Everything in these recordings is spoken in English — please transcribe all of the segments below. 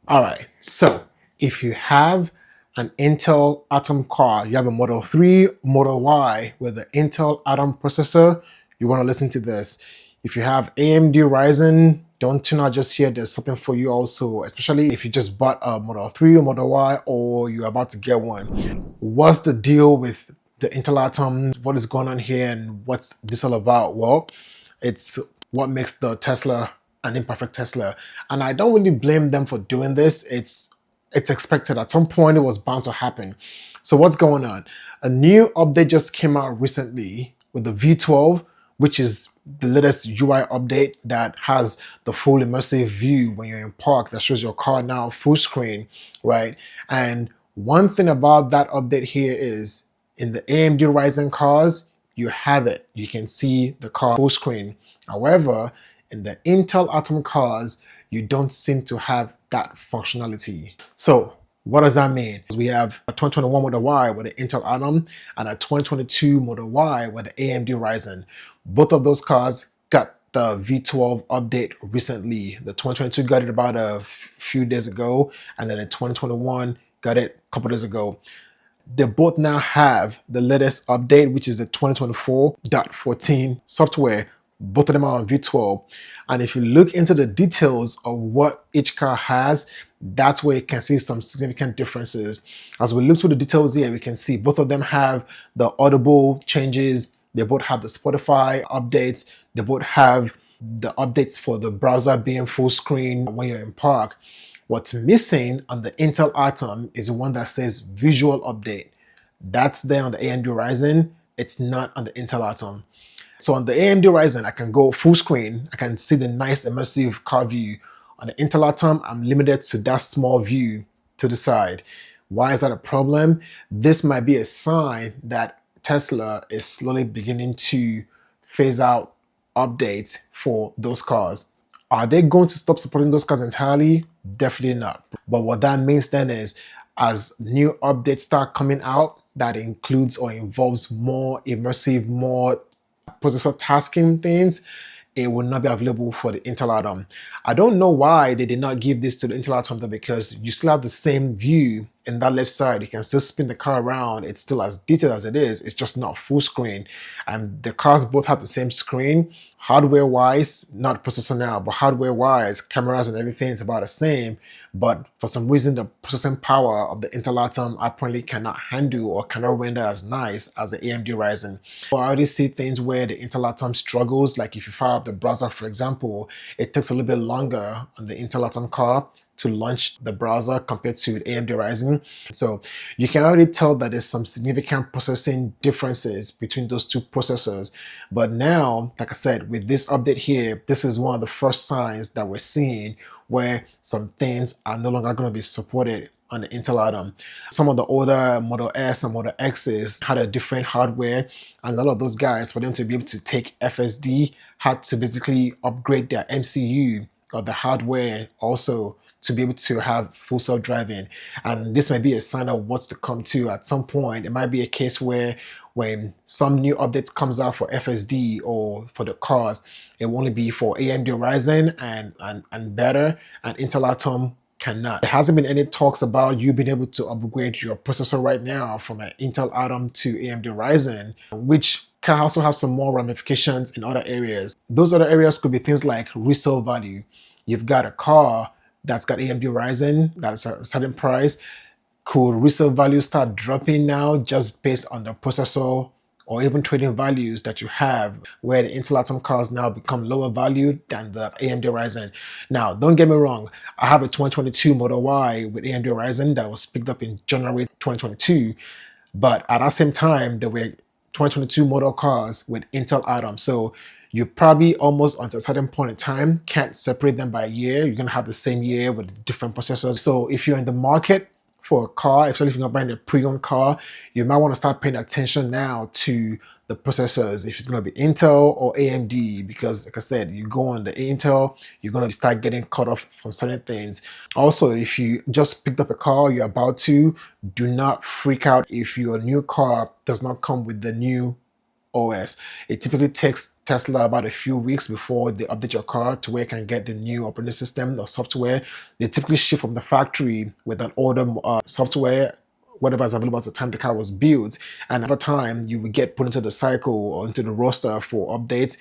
All right, so if you have an Intel Atom card, you have a Model 3, Model Y with the Intel Atom processor, you want to listen to this. If you have AMD Ryzen, don't tune out just here. There's something for you also, especially if you just bought a Model 3 or Model Y or you're about to get one. What's the deal with the Intel Atom? What is going on here and what's this all about? Well, it's what makes the Tesla an imperfect Tesla. And I don't really blame them for doing this. It's expected. At some point it was bound to happen. So what's going on? A new update just came out recently with the V12, which is the latest UI update that has the full immersive view when you're in park that shows your car now full screen, right? And one thing about that update here is in the AMD Ryzen cars, you have it. You can see the car full screen. However, in the Intel Atom cars, you don't seem to have that functionality. So what does that mean? We have a 2021 Model Y with the Intel Atom and a 2022 Model Y with the AMD Ryzen. Both of those cars got the V12 update recently. The 2022 got it about a few days ago, and then the 2021 got it a couple days ago. They both now have the latest update, which is the 2024.14 software. Both of them are on V12. And if you look into the details of what each car has, that's where you can see some significant differences. As we look through the details here, we can see both of them have the audible changes. They both have the Spotify updates. They both have the updates for the browser being full screen when you're in park. What's missing on the Intel Atom is the one that says visual update. That's there on the AMD Ryzen. It's not on the Intel Atom. So on the AMD Ryzen, I can go full screen. I can see the nice immersive car view. On the Intel Atom, I'm limited to that small view to the side. Why is that a problem? This might be a sign that Tesla is slowly beginning to phase out updates for those cars. Are they going to stop supporting those cars entirely? Definitely not. But what that means then is as new updates start coming out that includes or involves more immersive, more processor tasking things, it will not be available for the Intel Atom. I don't know why they did not give this to the Intel Atom though, because you still have the same view in that left side. You can still spin the car around. It's still as detailed as it is. It's just not full screen. And the cars both have the same screen. Hardware wise, not processor now, but hardware wise, cameras and everything is about the same. But for some reason, the processing power of the Intel Atom apparently cannot handle or cannot render as nice as the AMD Ryzen. I already see things where the Intel Atom struggles, like if you fire up the browser, for example, it takes a little bit longer on the Intel Atom car to launch the browser compared to the AMD Ryzen. So you can already tell that there's some significant processing differences between those two processors. But now, like I said, with this update here, this is one of the first signs that we're seeing where some things are no longer going to be supported on the Intel Atom. Some of the older Model S and Model X's had a different hardware, and a lot of those guys, for them to be able to take FSD, had to basically upgrade their MCU or the hardware also to be able to have full self-driving. And this might be a sign of what's to come too. At some point, it might be a case where when some new updates comes out for FSD or for the cars, it will only be for AMD Ryzen and better, and Intel Atom cannot. There hasn't been any talks about you being able to upgrade your processor right now from an Intel Atom to AMD Ryzen, which can also have some more ramifications in other areas. Those other areas could be things like resale value. You've got a car that's got AMD Ryzen that's a certain price. Could resale value start dropping now just based on the processor or even trading values that you have, where the Intel Atom cars now become lower valued than the AMD Ryzen? Now, don't get me wrong, I have a 2022 Model Y with AMD Ryzen that was picked up in January 2022, but at that same time, there were 2022 model cars with Intel Atom. So you probably almost until a certain point in time can't separate them by year. You're gonna have the same year with different processors. So if you're in the market for a car, especially if you're buying a pre-owned car, you might want to start paying attention now to the processors, if it's going to be Intel or AMD, because like I said, you go on the Intel, you're going to start getting cut off from certain things. Also, if you just picked up a car, you're about to, do not freak out if your new car does not come with the new OS. It typically takes Tesla about a few weeks before they update your car to where you can get the new operating system or software. They typically ship from the factory with an older software, whatever is available at the time the car was built, and over time you will get put into the cycle or into the roster for updates,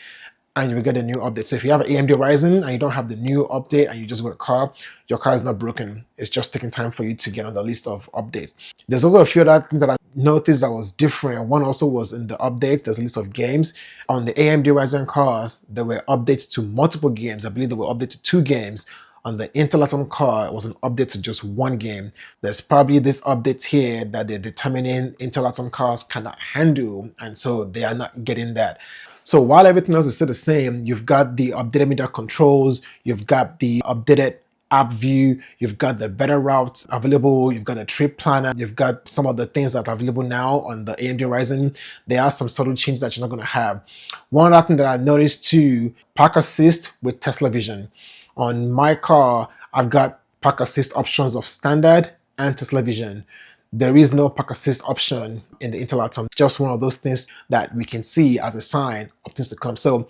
and you will get a new update. So if you have an AMD Ryzen and you don't have the new update and you just got a car, your car is not broken. It's just taking time for you to get on the list of updates. There's also a few other things that I noticed that was different. One also was in the updates. There's a list of games. On the AMD Ryzen cars, there were updates to multiple games. I believe there were updates to 2 games. On the Intel Atom car, it was an update to just 1 game. There's probably this update here that they're determining Intel Atom cars cannot handle, and so they are not getting that. So while everything else is still the same, you've got the updated media controls, you've got the updated app view, you've got the better routes available, you've got a trip planner, you've got some of the things that are available now on the AMD Ryzen. There are some subtle changes that you're not going to have. One other thing that I noticed too, park assist with Tesla Vision. On my car, I've got park assist options of standard and Tesla Vision. There is no park assist option in the Intel Atom. Just one of those things that we can see as a sign of things to come. So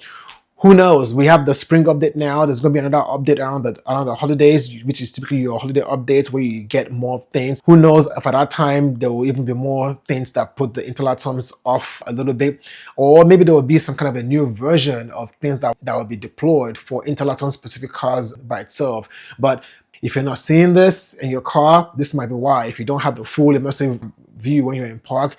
who knows? We have the spring update now. There's going to be another update around the holidays, which is typically your holiday updates where you get more things. Who knows if at that time there will even be more things that put the Intel Atoms off a little bit, or maybe there will be some kind of a new version of things that will be deployed for Intel Atom specific cars by itself. But if you're not seeing this in your car, this might be why. If you don't have the full immersive view when you're in park,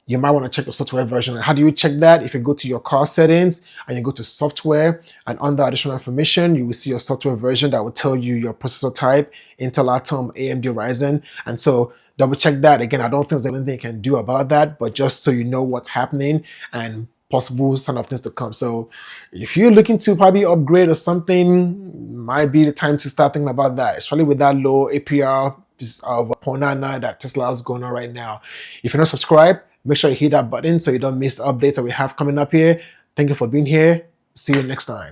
you might want to check the software version. How do you check that? If you go to your car settings and you go to software, and under additional information, you will see your software version that will tell you your processor type, Intel Atom, AMD Ryzen. And so double check that. Again, I don't think there's anything you can do about that, but just so you know what's happening and possible sign of things to come. So if you're looking to probably upgrade or something, might be the time to start thinking about that, especially with that low APR of 0.99 that Tesla is going on right now. If you're not subscribed, make sure you hit that button so you don't miss updates that we have coming up here. Thank you for being here. See you next time.